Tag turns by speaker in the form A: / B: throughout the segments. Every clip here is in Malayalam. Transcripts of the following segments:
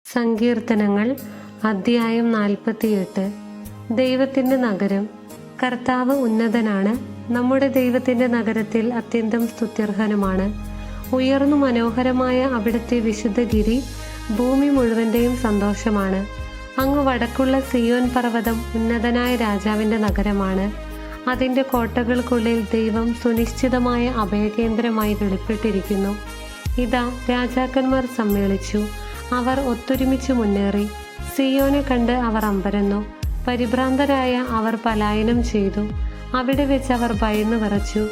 A: സങ്കീർത്തനങ്ങൾ അധ്യായം 48. ദൈവത്തിൻ്റെ നഗരം. കർത്താവ് ഉന്നതനാണ്. നമ്മുടെ ദൈവത്തിൻ്റെ നഗരത്തിൽ അത്യന്തം സ്തുത്യർഹനുമാണ്. ഉയർന്നു മനോഹരമായ അവിടുത്തെ വിശുദ്ധഗിരി ഭൂമി മുഴുവൻ്റെയും സന്തോഷമാണ്. അങ്ങ് വടക്കുള്ള സിയോൻ പർവ്വതം ഉന്നതനായ രാജാവിൻ്റെ നഗരമാണ്. അതിൻ്റെ കോട്ടകൾക്കുള്ളിൽ ദൈവം സുനിശ്ചിതമായ അഭയകേന്ദ്രമായി വെളിപ്പെട്ടിരിക്കുന്നു. ഇതാ, രാജാക്കന്മാർ സമ്മേളിച്ചു, അവർ ഒത്തൊരുമിച്ച് മുന്നേറി. സിയോനെ കണ്ട് അവർ അമ്പരന്നു. പരിഭ്രാന്തരായ അവർ പലായനം ചെയ്തു. അവിടെ വെച്ച് അവർ ഭയന്നു വിറച്ചു.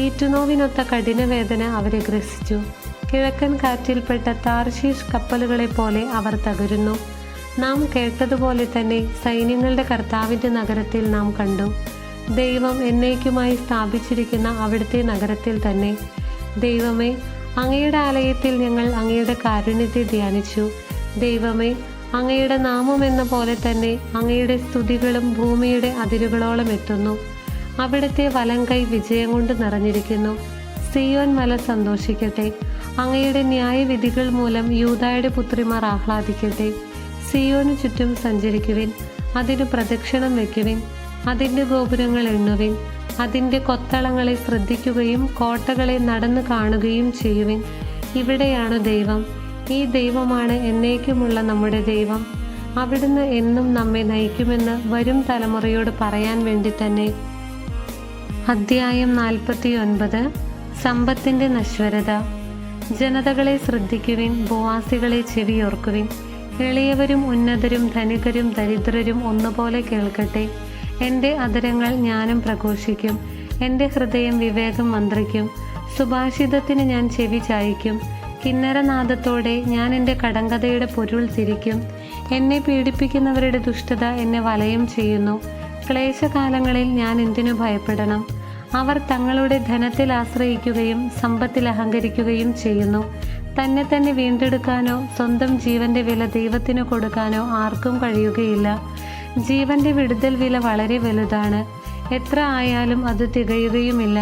A: ഈറ്റുനോവിനൊത്ത കഠിനവേദന അവരെ ഗ്രസിച്ചു. കിഴക്കൻ കാറ്റിൽപ്പെട്ട താർഷീഷ് കപ്പലുകളെ പോലെ അവർ തകരുന്നു. നാം കേട്ടതുപോലെ തന്നെ സൈന്യങ്ങളുടെ കർത്താവിൻ്റെ നഗരത്തിൽ നാം കണ്ടു. ദൈവം എന്നേക്കുമായി സ്ഥാപിച്ചിരിക്കുന്ന അവിടുത്തെ നഗരത്തിൽ തന്നെ. ദൈവമേ, അങ്ങയുടെ ആലയത്തിൽ ഞങ്ങൾ അങ്ങയുടെ കാരുണ്യത്തെ ധ്യാനിച്ചു. ദൈവമേ, അങ്ങയുടെ നാമം എന്ന പോലെ തന്നെ അങ്ങയുടെ സ്തുതികളും ഭൂമിയുടെ അതിരുകളോളം എത്തുന്നു. അവിടുത്തെ വലങ്കൈ വിജയം കൊണ്ട് നിറഞ്ഞിരിക്കുന്നു. സിയോൻ മല സന്തോഷിക്കട്ടെ. അങ്ങയുടെ ന്യായവിധികൾ മൂലം യൂദായുടെ പുത്രിമാർ ആഹ്ലാദിക്കട്ടെ. സിയോന് ചുറ്റും സഞ്ചരിക്കുവിൻ, അതിനു പ്രദക്ഷിണം വയ്ക്കുവിൻ, അതിൻ്റെ ഗോപുരങ്ങൾ എണ്ണുവിൻ, അതിൻ്റെ കൊത്തളങ്ങളെ ശ്രദ്ധിക്കുകയും കോട്ടകളെ നടന്നു കാണുകയും ചെയ്യുവിൻ. ഇവിടെയാണ് ദൈവം. ഈ ദൈവമാണ് എന്നേക്കുമുള്ള നമ്മുടെ ദൈവം. അവിടുന്ന് എന്നും നമ്മെ നയിക്കുമെന്ന് വരും തലമുറയോട് പറയാൻ വേണ്ടി തന്നെ. അധ്യായം 49. സമ്പത്തിൻ്റെ നശ്വരത. ജനതകളെ ശ്രദ്ധിക്കുവിൻ, ഭൂവാസികളെ ചെവിയോർക്കുവിൻ. എളിയവരും ഉന്നതരും ധനികരും ദരിദ്രരും ഒന്നുപോലെ കേൾക്കട്ടെ. എൻ്റെ അധരങ്ങൾ ജ്ഞാനം പ്രഘോഷിക്കും, എൻ്റെ ഹൃദയം വിവേകം മന്ത്രിക്കും. സുഭാഷിതത്തിന് ഞാൻ ചെവി ചായ്ക്കും. കിന്നരനാദത്തോടെ ഞാൻ എൻ്റെ കടങ്കഥയുടെ പൊരുൾ തിരിക്കും. എന്നെ പീഡിപ്പിക്കുന്നവരുടെ ദുഷ്ടത എന്നെ വലയം ചെയ്യുന്നു. ക്ലേശകാലങ്ങളിൽ ഞാൻ എന്തിനു ഭയപ്പെടണം? അവർ തങ്ങളുടെ ധനത്തിൽ ആശ്രയിക്കുകയും സമ്പത്തിൽ അഹങ്കരിക്കുകയും ചെയ്യുന്നു. തന്നെ തന്നെ വീണ്ടെടുക്കാനോ സ്വന്തം ജീവന്റെ വില ദൈവത്തിന് കൊടുക്കാനോ ആർക്കും കഴിയുകയില്ല. ജീവന്റെ വിടുതൽ വില വളരെ വലുതാണ്. എത്ര ആയാലും അത് തികയുകയുമില്ല.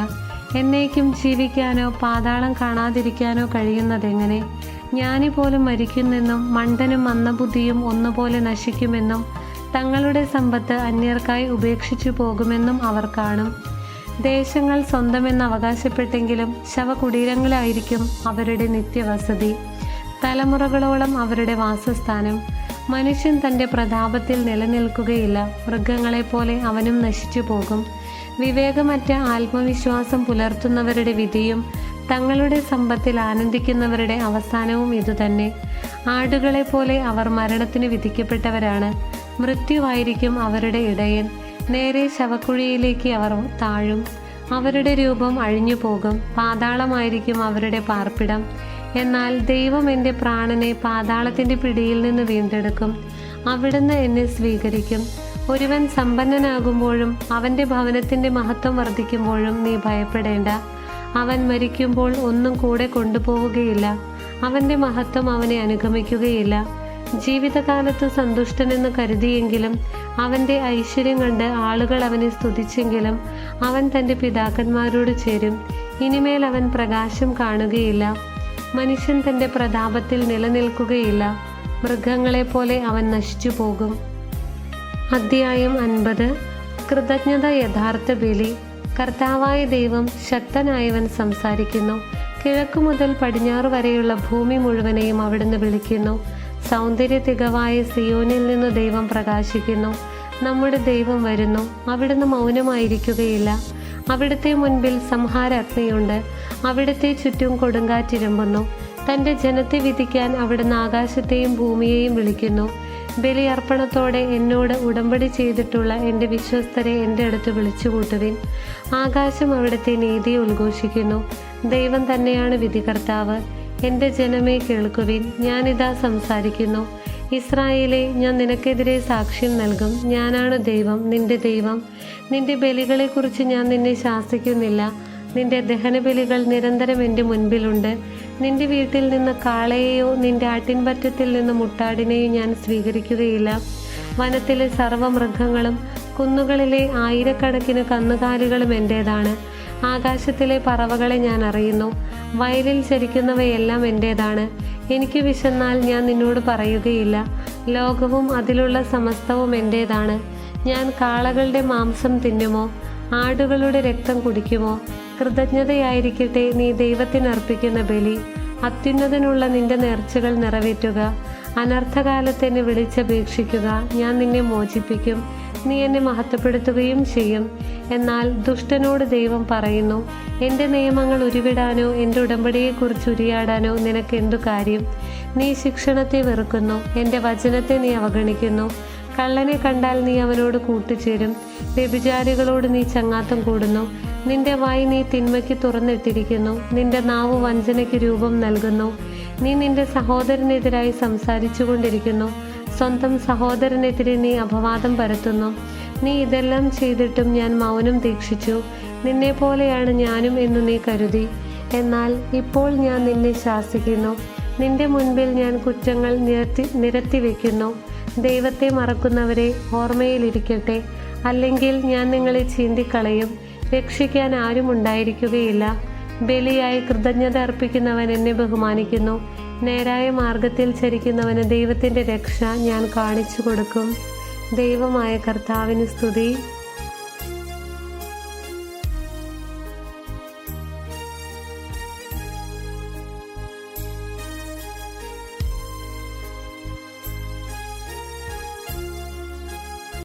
A: എന്നേക്കും ജീവിക്കാനോ പാതാളം കാണാതിരിക്കാനോ കഴിയുന്നതെങ്ങനെ? ജ്ഞാനി പോലും മരിക്കുന്നെന്നും മണ്ടനും മന്ദബുദ്ധിയും ഒന്നുപോലെ നശിക്കുമെന്നും തങ്ങളുടെ സമ്പത്ത് അന്യർക്കായി ഉപേക്ഷിച്ചു പോകുമെന്നും അവർ കാണും. ദേശങ്ങൾ സ്വന്തമെന്ന് അവകാശപ്പെട്ടെങ്കിലും ശവകുടീരങ്ങളായിരിക്കും അവരുടെ നിത്യവസതി, തലമുറകളോളം അവരുടെ വാസസ്ഥാനം. മനുഷ്യൻ തൻ്റെ പ്രതാപത്തിൽ നിലനിൽക്കുകയില്ല. മൃഗങ്ങളെപ്പോലെ അവനും നശിച്ചു പോകും. വിവേകമറ്റ ആത്മവിശ്വാസം പുലർത്തുന്നവരുടെ വിധിയും തങ്ങളുടെ സമ്പത്തിൽ ആനന്ദിക്കുന്നവരുടെ അവസാനവും ഇതുതന്നെ. ആടുകളെപ്പോലെ അവർ മരണത്തിന് വിധിക്കപ്പെട്ടവരാണ്. മൃത്യുവായിരിക്കും അവരുടെ ഇടയൻ. നേരെ ശവക്കുഴിയിലേക്ക് അവർ താഴും. അവരുടെ രൂപം അഴിഞ്ഞു പോകും. പാതാളമായിരിക്കും അവരുടെ പാർപ്പിടം. എന്നാൽ ദൈവം എൻ്റെ പ്രാണനെ പാതാളത്തിൻ്റെ പിടിയിൽ നിന്ന് വീണ്ടെടുക്കും. അവിടുന്ന് എന്നെ സ്വീകരിക്കും. ഒരുവൻ സമ്പന്നനാകുമ്പോഴും അവൻ്റെ ഭവനത്തിൻ്റെ മഹത്വം വർദ്ധിക്കുമ്പോഴും നീ ഭയപ്പെടേണ്ട. അവൻ മരിക്കുമ്പോൾ ഒന്നും കൂടെ കൊണ്ടുപോവുകയില്ല. അവൻ്റെ മഹത്വം അവനെ അനുഗമിക്കുകയില്ല. ജീവിതകാലത്ത് സന്തുഷ്ടനെന്ന് കരുതിയെങ്കിലും അവൻ്റെ ഐശ്വര്യം കണ്ട് ആളുകൾ അവനെ സ്തുതിച്ചെങ്കിലും അവൻ തൻ്റെ പിതാക്കന്മാരോട് ചേരും. ഇനിമേൽ അവൻ പ്രകാശം കാണുകയില്ല. മനുഷ്യൻ തൻ്റെ പ്രതാപത്തിൽ നിലനിൽക്കുകയില്ല. മൃഗങ്ങളെപ്പോലെ അവൻ നശിച്ചു പോകും. അധ്യായം 50. കൃതജ്ഞത യഥാർത്ഥ ബലി. കർത്താവായ ദൈവം ശക്തനായവൻ സംസാരിക്കുന്നു. കിഴക്കു മുതൽ പടിഞ്ഞാറ് വരെയുള്ള ഭൂമി മുഴുവനെയും അവിടുന്ന് വിളിക്കുന്നു. സൗന്ദര്യ തികവായ സിയോനിൽ നിന്ന് ദൈവം പ്രകാശിക്കുന്നു. നമ്മുടെ ദൈവം വരുന്നു. അവിടുന്ന് മൗനമായിരിക്കുകയില്ല. അവിടുത്തെ മുൻപിൽ സംഹാരാഗ്നിയുണ്ട്. അവിടുത്തെ ചുറ്റും കൊടുങ്കാറ്റിരമ്പുന്നു. തൻ്റെ ജനത്തെ വിധിക്കാൻ അവിടുന്ന് ആകാശത്തെയും ഭൂമിയെയും വിളിക്കുന്നു. ബലിയർപ്പണത്തോടെ എന്നോട് ഉടമ്പടി ചെയ്തിട്ടുള്ള എൻ്റെ വിശ്വസ്തരെ എൻ്റെ അടുത്ത് വിളിച്ചുകൂട്ടുവിൻ. ആകാശം അവിടുത്തെ നീതിയെ ഉദ്ഘോഷിക്കുന്നു. ദൈവം തന്നെയാണ് വിധികർത്താവ്. എൻ്റെ ജനമേ, കേൾക്കുവിൻ, ഞാനിതാ സംസാരിക്കുന്നു. ഇസ്രായേലേ, ഞാൻ നിനക്കെതിരെ സാക്ഷ്യം നൽകും. ഞാനാണ് ദൈവം, നിന്റെ ദൈവം. നിന്റെ ബലികളെക്കുറിച്ച് ഞാൻ നിന്നെ ശാസിക്കുന്നില്ല. നിന്റെ ദഹനബലികൾ നിരന്തരം എൻ്റെ മുൻപിലുണ്ട്. നിന്റെ വീട്ടിൽ നിന്ന് കാളയെയോ നിന്റെ ആട്ടിൻപറ്റത്തിൽ നിന്ന് മുട്ടാടിനെയോ ഞാൻ സ്വീകരിക്കുകയില്ല. വനത്തിലെ സർവ്വമൃഗങ്ങളും കുന്നുകളിലെ ആയിരക്കണക്കിന് കന്നുകാലികളും എൻ്റേതാണ്. ആകാശത്തിലെ പറവകളെ ഞാൻ അറിയുന്നു. വയലിൽ ചരിക്കുന്നവയെല്ലാം എൻ്റേതാണ്. എനിക്ക് വിശന്നാൽ ഞാൻ നിന്നോട് പറയുകയില്ല. ലോകവും അതിലുള്ള സമസ്തവും എൻ്റേതാണ്. ഞാൻ കാളകളുടെ മാംസം തിന്നുമോ? ആടുകളുടെ രക്തം കുടിക്കുമോ? കൃതജ്ഞതയായിരിക്കട്ടെ നീ ദൈവത്തിനർപ്പിക്കുന്ന ബലി. അത്യുന്നതനുള്ള നിന്റെ നേർച്ചകൾ നിറവേറ്റുക. അനർത്ഥകാലത്ത് എന്നെ വിളിച്ചപേക്ഷിക്കുക, ഞാൻ നിന്നെ മോചിപ്പിക്കും. നീ എന്നെ മഹത്വപ്പെടുത്തുകയും ചെയ്യും. എന്നാൽ ദുഷ്ടനോട് ദൈവം പറയുന്നു, എൻ്റെ നിയമങ്ങൾ ഉരുവിടാനോ എൻ്റെ ഉടമ്പടിയെക്കുറിച്ച് ഉരിയാടാനോ നിനക്ക് എന്തു കാര്യം? നീ ശിക്ഷണത്തെ വെറുക്കുന്നു, എൻ്റെ വചനത്തെ നീ അവഗണിക്കുന്നു. കള്ളനെ കണ്ടാൽ നീ അവനോട് കൂട്ടുചേരും, വ്യഭിചാരികളോട് നീ ചങ്ങാത്തം കൂടുന്നു. നിന്റെ വായ് നീ തിന്മയ്ക്ക് തുറന്നിട്ടിരിക്കുന്നു, നിന്റെ നാവ് വഞ്ചനയ്ക്ക് രൂപം നൽകുന്നു. നീ നിന്റെ സഹോദരനെതിരായി സംസാരിച്ചു കൊണ്ടിരിക്കുന്നു, സ്വന്തം സഹോദരനെതിരെ നീ അപവാദം പരത്തുന്നു. നീ ഇതെല്ലാം ചെയ്തിട്ടും ഞാൻ മൗനം ദീക്ഷിച്ചു. നിന്നെ പോലെയാണ് ഞാനും എന്ന് നീ കരുതി. എന്നാൽ ഇപ്പോൾ ഞാൻ നിന്നെ ശാസിക്കുന്നു, നിന്റെ മുൻപിൽ ഞാൻ കുറ്റങ്ങൾ നിരത്തി വയ്ക്കുന്നു. ദൈവത്തെ മറക്കുന്നവരെ ഓർമ്മയിലിരിക്കട്ടെ, അല്ലെങ്കിൽ ഞാൻ നിങ്ങളെ ചീന്തിക്കളയും. രക്ഷിക്കാൻ ആരും ഉണ്ടായിരിക്കുകയില്ല. ബലിയായി കൃതജ്ഞത അർപ്പിക്കുന്നവൻ എന്നെ ബഹുമാനിക്കുന്നു. നേരായ മാർഗത്തിൽ ചരിക്കുന്നവന് ദൈവത്തിൻ്റെ രക്ഷ ഞാൻ കാണിച്ചു കൊടുക്കും. ദൈവമായ കർത്താവിന് സ്തുതി.